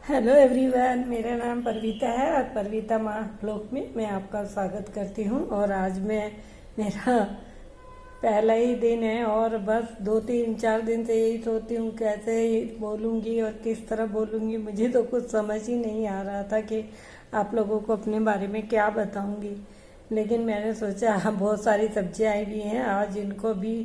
Hello everyone, मेरा नाम परवीता है और परवीता माँ ब्लॉग में मैं आपका स्वागत करती हूँ। और आज मेरा पहला ही दिन है और बस 2-3-4 दिन से यही सोचती हूँ कैसे बोलूँगी और किस तरह बोलूँगी। मुझे तो कुछ समझ ही नहीं आ रहा था कि आप लोगों को अपने बारे में क्या बताऊँगी। लेकिन मैंने सोचा बहुत सारी सब्जियाँ आई हुई हैं, आज इनको भी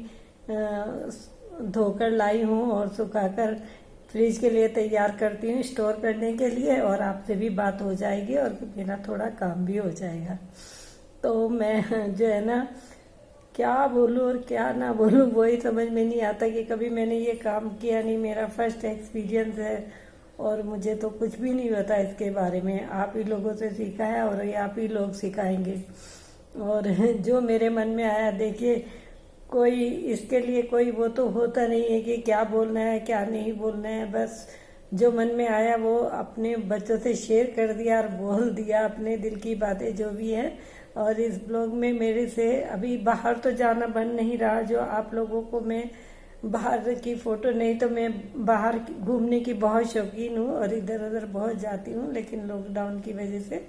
धोकर लाई हूँ और सुखाकर फ्रिज के लिए तैयार करती हूँ स्टोर करने के लिए, और आपसे भी बात हो जाएगी और मेरा थोड़ा काम भी हो जाएगा। तो मैं जो है ना क्या बोलूँ और क्या ना बोलूँ वही समझ में नहीं आता कि कभी मैंने ये काम किया नहीं, मेरा फर्स्ट एक्सपीरियंस है और मुझे तो कुछ भी नहीं पता इसके बारे में। आप ही लोगों से सीखा है और ये आप ही लोग सिखाएंगे। और जो मेरे मन में आया, देखिए कोई इसके लिए कोई वो तो होता नहीं है कि क्या बोलना है क्या नहीं बोलना है, बस जो मन में आया वो अपने बच्चों से शेयर कर दिया और बोल दिया अपने दिल की बातें जो भी है। और इस ब्लॉग में मेरे से अभी बाहर तो जाना बन नहीं रहा, जो आप लोगों को मैं बाहर की फोटो, नहीं तो मैं बाहर घूमने की बहुत शौकीन हूँ और इधर उधर बहुत जाती हूँ, लेकिन लॉकडाउन की वजह से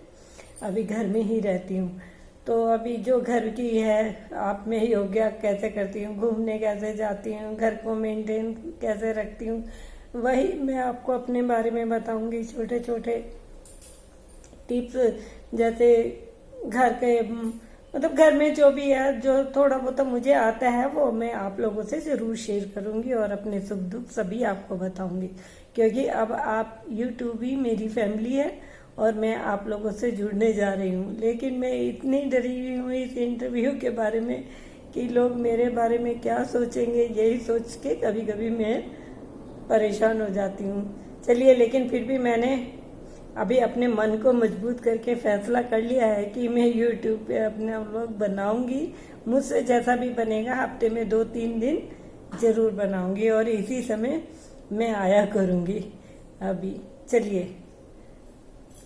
अभी घर में ही रहती हूँ। तो अभी जो घर की है आप में ही हो गया, कैसे करती हूँ, घूमने कैसे जाती हूँ, घर को मेंटेन कैसे रखती हूँ, वही मैं आपको अपने बारे में बताऊंगी। छोटे छोटे टिप्स, जैसे घर के मतलब घर में जो भी है, जो थोड़ा बहुत मुझे आता है वो मैं आप लोगों से जरूर शेयर करूंगी और अपने सुख दुख सभी आपको बताऊंगी, क्योंकि अब आप यूट्यूब ही मेरी फैमिली है और मैं आप लोगों से जुड़ने जा रही हूँ। लेकिन मैं इतनी डरी हुई हूँ इस इंटरव्यू के बारे में कि लोग मेरे बारे में क्या सोचेंगे, यही सोच के कभी कभी मैं परेशान हो जाती हूँ। चलिए, लेकिन फिर भी मैंने अभी अपने मन को मजबूत करके फैसला कर लिया है कि मैं यूट्यूब पे अपना व्लॉग बनाऊंगी। मुझसे जैसा भी बनेगा हफ्ते में 2-3 दिन जरूर बनाऊंगी और इसी समय मैं आया करूंगी। अभी चलिए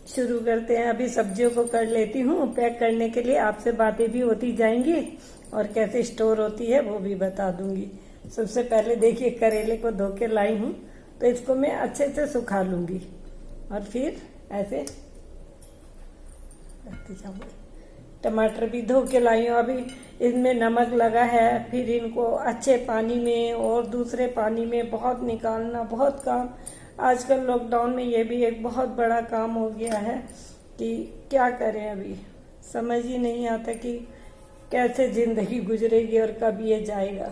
शुरू करते हैं। अभी सब्जियों को कर लेती हूँ पैक करने के लिए, आपसे बातें भी होती जाएंगी और कैसे स्टोर होती है वो भी बता दूंगी। सबसे पहले देखिए करेले को धो के लाई हूँ, तो इसको मैं अच्छे से सुखा लूंगी और फिर ऐसे रखती जाऊंगी। टमाटर भी धो के लाई हूँ, अभी इसमें नमक लगा है, फिर इनको अच्छे पानी में और दूसरे पानी में बहुत निकालना, बहुत काम। आजकल लॉकडाउन में ये भी एक बहुत बड़ा काम हो गया है कि क्या करें, अभी समझ ही नहीं आता कि कैसे जिंदगी गुजरेगी और कब ये जाएगा।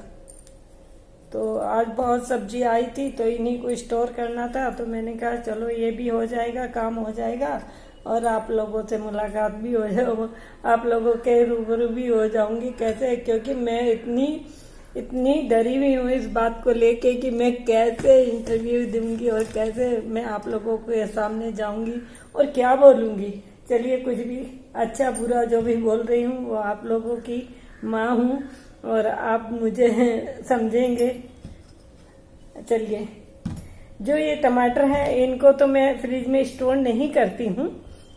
तो आज बहुत सब्जी आई थी तो इन्हीं को स्टोर करना था, तो मैंने कहा चलो ये भी हो जाएगा, काम हो जाएगा और आप लोगों से मुलाकात भी हो जाए, आप लोगों के रूबरू भी हो जाऊंगी। कैसे, क्योंकि मैं इतनी डरी हुई हूँ इस बात को लेके कि मैं कैसे इंटरव्यू दूंगी और कैसे मैं आप लोगों के सामने जाऊंगी और क्या बोलूंगी। चलिए, कुछ भी अच्छा बुरा जो भी बोल रही हूँ वो आप लोगों की माँ हूँ और आप मुझे समझेंगे। चलिए, जो ये टमाटर है इनको तो मैं फ्रिज में स्टोर नहीं करती हूँ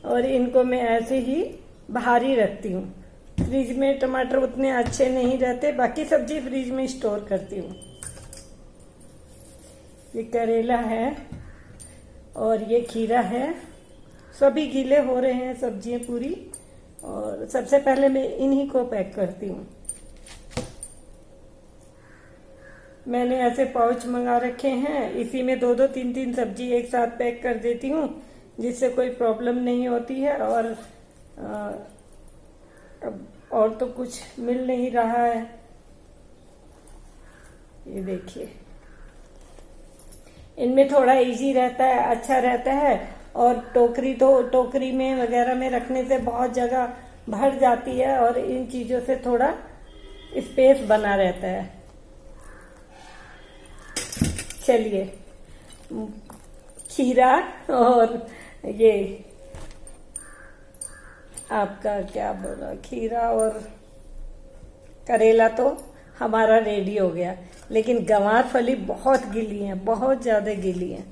और इनको मैं ऐसे ही बाहर ही रखती हूँ। फ्रिज में टमाटर उतने अच्छे नहीं रहते, बाकी सब्जी फ्रिज में स्टोर करती हूँ। ये करेला है और ये खीरा है, सभी गीले हो रहे हैं सब्जियां पूरी। और सबसे पहले मैं इन्हीं को पैक करती हूँ। मैंने ऐसे पाउच मंगा रखे हैं, इसी में 2-2 3-3 सब्जी एक साथ पैक कर देती हूँ, जिससे कोई प्रॉब्लम नहीं होती है। और तो कुछ मिल नहीं रहा है, ये देखिए। इनमें थोड़ा इजी रहता है, अच्छा रहता है। और टोकरी में वगैरह में रखने से बहुत जगह भर जाती है और इन चीजों से थोड़ा स्पेस बना रहता है। चलिए, खीरा और ये आपका क्या बोला, खीरा और करेला तो हमारा रेडी हो गया, लेकिन गंवार फली बहुत गीली है, बहुत ज्यादा गीली है।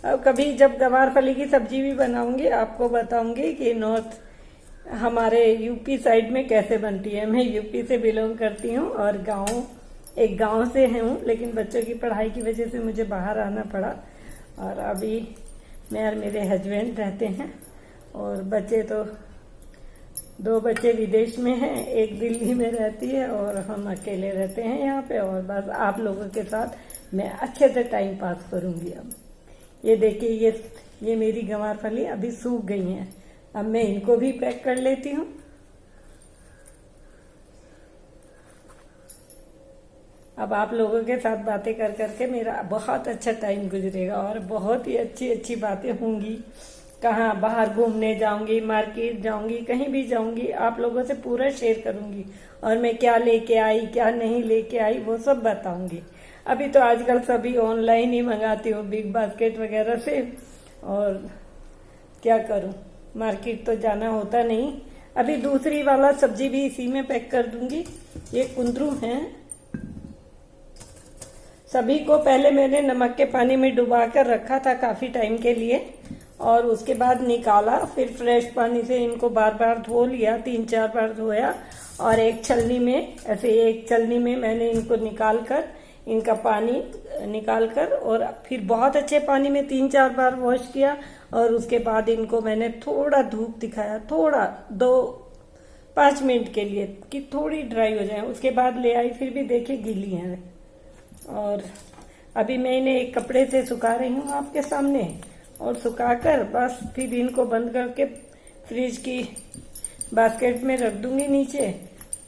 अब कभी जब गंवार फली की सब्जी भी बनाऊंगी आपको बताऊंगी कि नॉर्थ हमारे यूपी साइड में कैसे बनती है। मैं यूपी से बिलोंग करती हूँ और एक गांव से हूँ, लेकिन बच्चों की पढ़ाई की वजह से मुझे बाहर आना पड़ा। और अभी मैं और मेरे हस्बैंड रहते हैं, और बच्चे तो 2 बच्चे विदेश में हैं, एक दिल्ली में रहती है और हम अकेले रहते हैं यहाँ पे। और बस आप लोगों के साथ मैं अच्छे से टाइम पास करूँगी। अब ये देखिए, ये मेरी गंवार फली अभी सूख गई हैं। अब मैं इनको भी पैक कर लेती हूँ। अब आप लोगों के साथ बातें कर करके मेरा बहुत अच्छा टाइम गुजरेगा और बहुत ही अच्छी अच्छी बातें होंगी। कहाँ बाहर घूमने जाऊंगी, मार्केट जाऊंगी, कहीं भी जाऊंगी, आप लोगों से पूरा शेयर करूंगी। और मैं क्या लेके आई, क्या नहीं लेके आई, वो सब बताऊंगी। अभी तो आजकल सभी ऑनलाइन ही मंगाती हूँ, बिग बास्केट वगैरह से। और क्या करूँ, मार्केट तो जाना होता नहीं। अभी दूसरी वाला सब्जी भी इसी में पैक कर दूंगी। ये कुंदरू है। सभी को पहले मैंने नमक के पानी में डुबा कर रखा था काफी टाइम के लिए, और उसके बाद निकाला। फिर फ्रेश पानी से इनको बार बार धो लिया, 3-4 बार धोया। और एक छलनी में मैंने इनको निकाल कर, इनका पानी निकाल कर, और फिर बहुत अच्छे पानी में 3-4 बार वॉश किया। और उसके बाद इनको मैंने थोड़ा धूप दिखाया, थोड़ा 2-5 मिनट के लिए, कि थोड़ी ड्राई हो जाए। उसके बाद ले आई, फिर भी देखिए गीली हैं। और अभी मैं इन्हें एक कपड़े से सुखा रही हूँ आपके सामने, और सुखाकर बस फिर इनको बंद करके फ्रिज की बास्केट में रख दूंगी नीचे।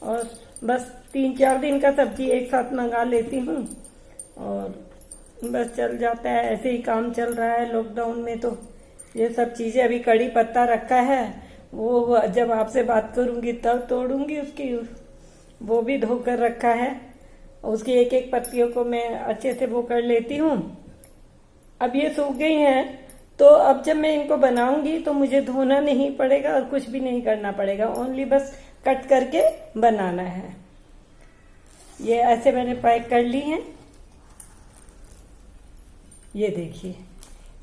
और बस 3-4 दिन का सब्जी एक साथ मंगा लेती हूँ और बस चल जाता है। ऐसे ही काम चल रहा है लॉकडाउन में। तो ये सब चीजें, अभी कड़ी पत्ता रखा है, वो जब आपसे बात करूंगी तब तोड़ूंगी उसकी, वो भी धोकर रखा है। उसकी एक एक पत्तियों को मैं अच्छे से वो कर लेती हूँ। अब ये सूख गई हैं, तो अब जब मैं इनको बनाऊंगी तो मुझे धोना नहीं पड़ेगा और कुछ भी नहीं करना पड़ेगा, ओनली बस कट करके बनाना है। ये ऐसे मैंने पैक कर ली हैं। ये देखिए,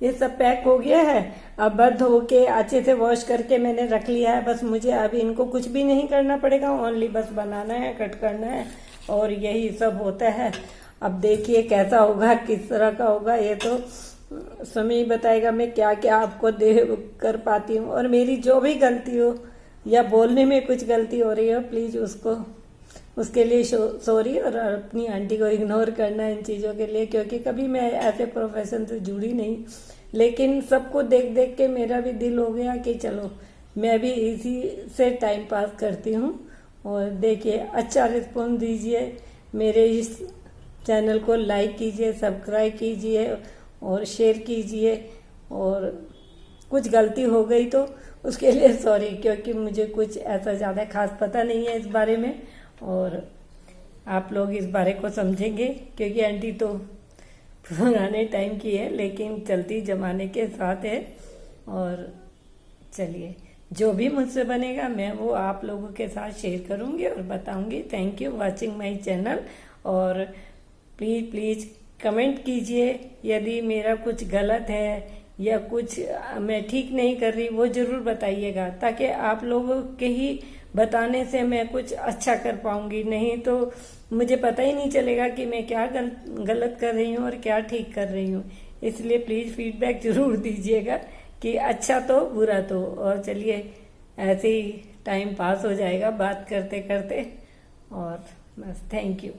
ये सब पैक हो गया है। अब बस धो के अच्छे से वॉश करके मैंने रख लिया है। बस मुझे अभी इनको कुछ भी नहीं करना पड़ेगा, ओनली बस बनाना है, कट करना है, और यही सब होता है। अब देखिए कैसा होगा, किस तरह का होगा, ये तो समय ही बताएगा मैं क्या क्या आपको दे कर पाती हूँ। और मेरी जो भी गलती हो या बोलने में कुछ गलती हो रही हो, प्लीज उसके लिए सॉरी। और अपनी आंटी को इग्नोर करना इन चीज़ों के लिए, क्योंकि कभी मैं ऐसे प्रोफेशन से जुड़ी नहीं। लेकिन सबको देख देख के मेरा भी दिल हो गया कि चलो मैं भी इसी से टाइम पास करती हूँ। और देखिए, अच्छा रिस्पॉन्स दीजिए, मेरे इस चैनल को लाइक कीजिए, सब्सक्राइब कीजिए और शेयर कीजिए। और कुछ गलती हो गई तो उसके लिए सॉरी, क्योंकि मुझे कुछ ऐसा ज़्यादा खास पता नहीं है इस बारे में। और आप लोग इस बारे को समझेंगे, क्योंकि आंटी तो पुराने टाइम की है, लेकिन चलती जमाने के साथ है। और चलिए, जो भी मुझसे बनेगा मैं वो आप लोगों के साथ शेयर करूंगी और बताऊंगी। Thank you watching my channel. और प्लीज कमेंट कीजिए, यदि मेरा कुछ गलत है या कुछ मैं ठीक नहीं कर रही, वो जरूर बताइएगा, ताकि आप लोगों के ही बताने से मैं कुछ अच्छा कर पाऊंगी। नहीं तो मुझे पता ही नहीं चलेगा कि मैं क्या गलत कर रही हूँ और क्या ठीक कर रही हूँ। इसलिए प्लीज फीडबैक जरूर दीजिएगा, कि अच्छा तो बुरा तो। और चलिए, ऐसे ही टाइम पास हो जाएगा बात करते करते। और बस थैंक यू।